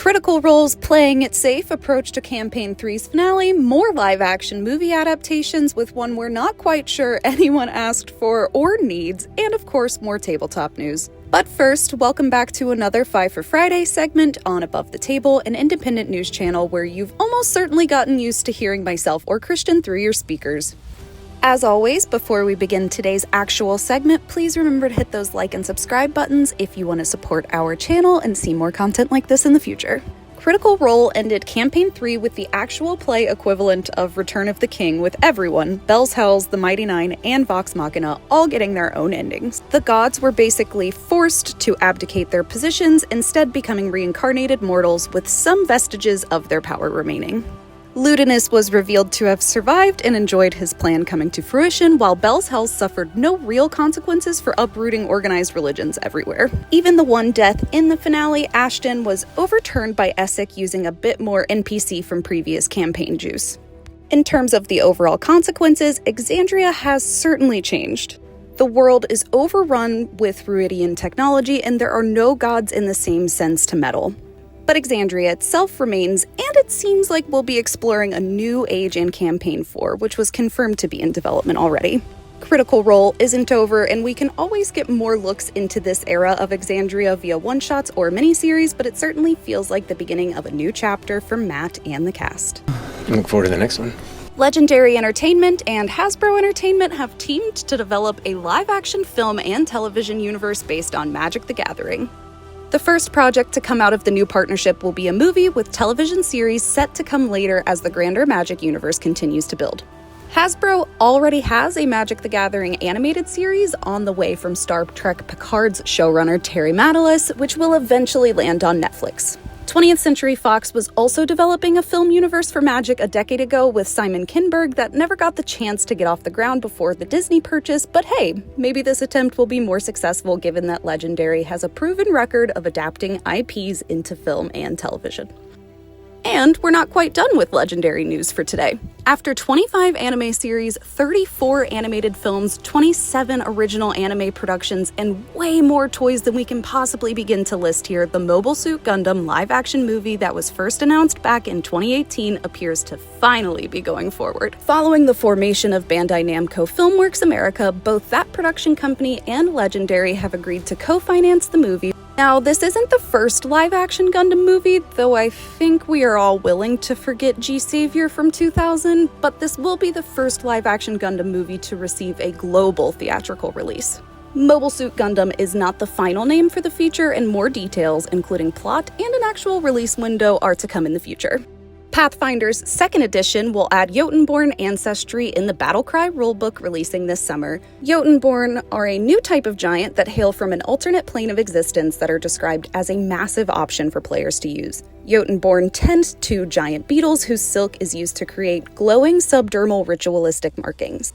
Critical Role's playing it safe approach to Campaign 3's finale, more live-action movie adaptations with one we're not quite sure anyone asked for or needs, and of course more tabletop news. But first, welcome back to another 5 for Friday segment on Above the Table, an independent news channel where you've almost certainly gotten used to hearing myself or Christian through your speakers. As always, before we begin today's actual segment, please remember to hit those like and subscribe buttons if you want to support our channel and see more content like this in the future. Critical Role ended Campaign 3 with the actual play equivalent of Return of the King, with everyone, Bells Hells, the Mighty Nine, and Vox Machina, all getting their own endings. The gods were basically forced to abdicate their positions, instead becoming reincarnated mortals with some vestiges of their power remaining. Ludinus was revealed to have survived and enjoyed his plan coming to fruition, while Bells Hells suffered no real consequences for uprooting organized religions everywhere. Even the one death in the finale, Ashton, was overturned by Essek using a bit more NPC from previous campaign juice. In terms of the overall consequences, Exandria has certainly changed. The world is overrun with Ruidian technology, and there are no gods in the same sense to meddle. But Exandria itself remains, and it seems like we'll be exploring a new age in Campaign 4, which was confirmed to be in development already. Critical Role isn't over, and we can always get more looks into this era of Exandria via one-shots or miniseries, but it certainly feels like the beginning of a new chapter for Matt and the cast. I look forward to the next one. Legendary Entertainment and Hasbro Entertainment have teamed to develop a live-action film and television universe based on Magic the Gathering. The first project to come out of the new partnership will be a movie with television series set to come later as the grander Magic universe continues to build. Hasbro already has a Magic the Gathering animated series on the way from Star Trek Picard's showrunner Terry Matalas, which will eventually land on Netflix. 20th Century Fox was also developing a film universe for Magic a decade ago with Simon Kinberg that never got the chance to get off the ground before the Disney purchase, but hey, maybe this attempt will be more successful given that Legendary has a proven record of adapting IPs into film and television. And we're not quite done with Legendary news for today. After 25 anime series, 34 animated films, 27 original anime productions, and way more toys than we can possibly begin to list here, the Mobile Suit Gundam live-action movie that was first announced back in 2018 appears to finally be going forward. Following the formation of Bandai Namco Filmworks America, both that production company and Legendary have agreed to co-finance the movie. Now, this isn't the first live-action Gundam movie, though I think we are all willing to forget G-Savior from 2000, but this will be the first live-action Gundam movie to receive a global theatrical release. Mobile Suit Gundam is not the final name for the feature, and more details, including plot and an actual release window, are to come in the future. Pathfinder's 2nd edition will add Jotunborn ancestry in the Battlecry rulebook releasing this summer. Jotunborn are a new type of giant that hail from an alternate plane of existence that are described as a massive option for players to use. Jotunborn tend to giant beetles whose silk is used to create glowing subdermal ritualistic markings.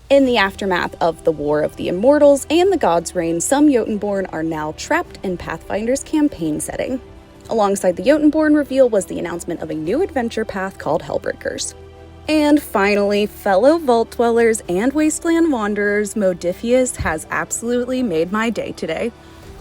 In the aftermath of the War of the Immortals and the God's Reign, some Jotunborn are now trapped in Pathfinder's campaign setting. Alongside the Jotunborn reveal was the announcement of a new adventure path called Hellbreakers. And finally, fellow Vault Dwellers and Wasteland Wanderers, Modiphius has absolutely made my day today.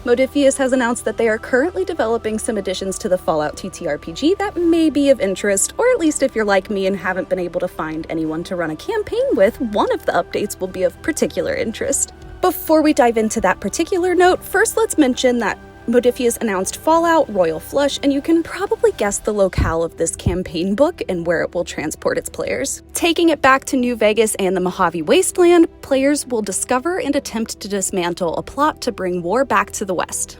Modiphius has announced that they are currently developing some additions to the Fallout TTRPG that may be of interest, or at least if you're like me and haven't been able to find anyone to run a campaign with, one of the updates will be of particular interest. Before we dive into that particular note, first let's mention that Modiphius announced Fallout Royal Flush, and you can probably guess the locale of this campaign book and where it will transport its players. Taking it back to New Vegas and the Mojave Wasteland, players will discover and attempt to dismantle a plot to bring war back to the West.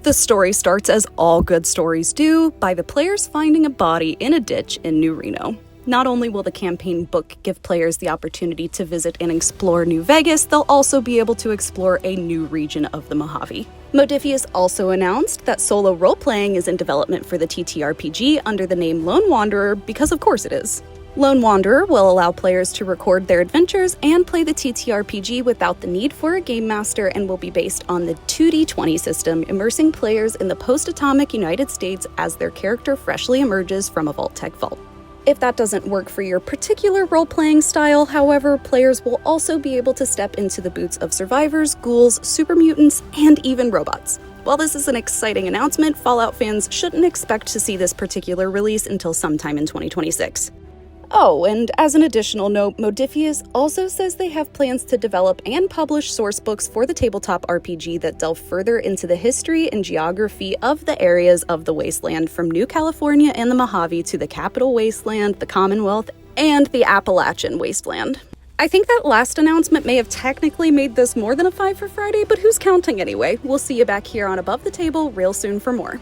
The story starts, as all good stories do, by the players finding a body in a ditch in New Reno. Not only will the campaign book give players the opportunity to visit and explore New Vegas, they'll also be able to explore a new region of the Mojave. Modiphius also announced that solo role-playing is in development for the TTRPG under the name Lone Wanderer, because of course it is. Lone Wanderer will allow players to record their adventures and play the TTRPG without the need for a game master, and will be based on the 2D20 system, immersing players in the post-atomic United States as their character freshly emerges from a Vault-Tec vault. If that doesn't work for your particular role-playing style, however, players will also be able to step into the boots of survivors, ghouls, super mutants, and even robots. While this is an exciting announcement, Fallout fans shouldn't expect to see this particular release until sometime in 2026. Oh, and as an additional note, Modiphius also says they have plans to develop and publish source books for the tabletop RPG that delve further into the history and geography of the areas of the Wasteland, from New California and the Mojave to the Capital Wasteland, the Commonwealth, and the Appalachian Wasteland. I think that last announcement may have technically made this more than a 5 for Friday, but who's counting anyway? We'll see you back here on Above the Table real soon for more.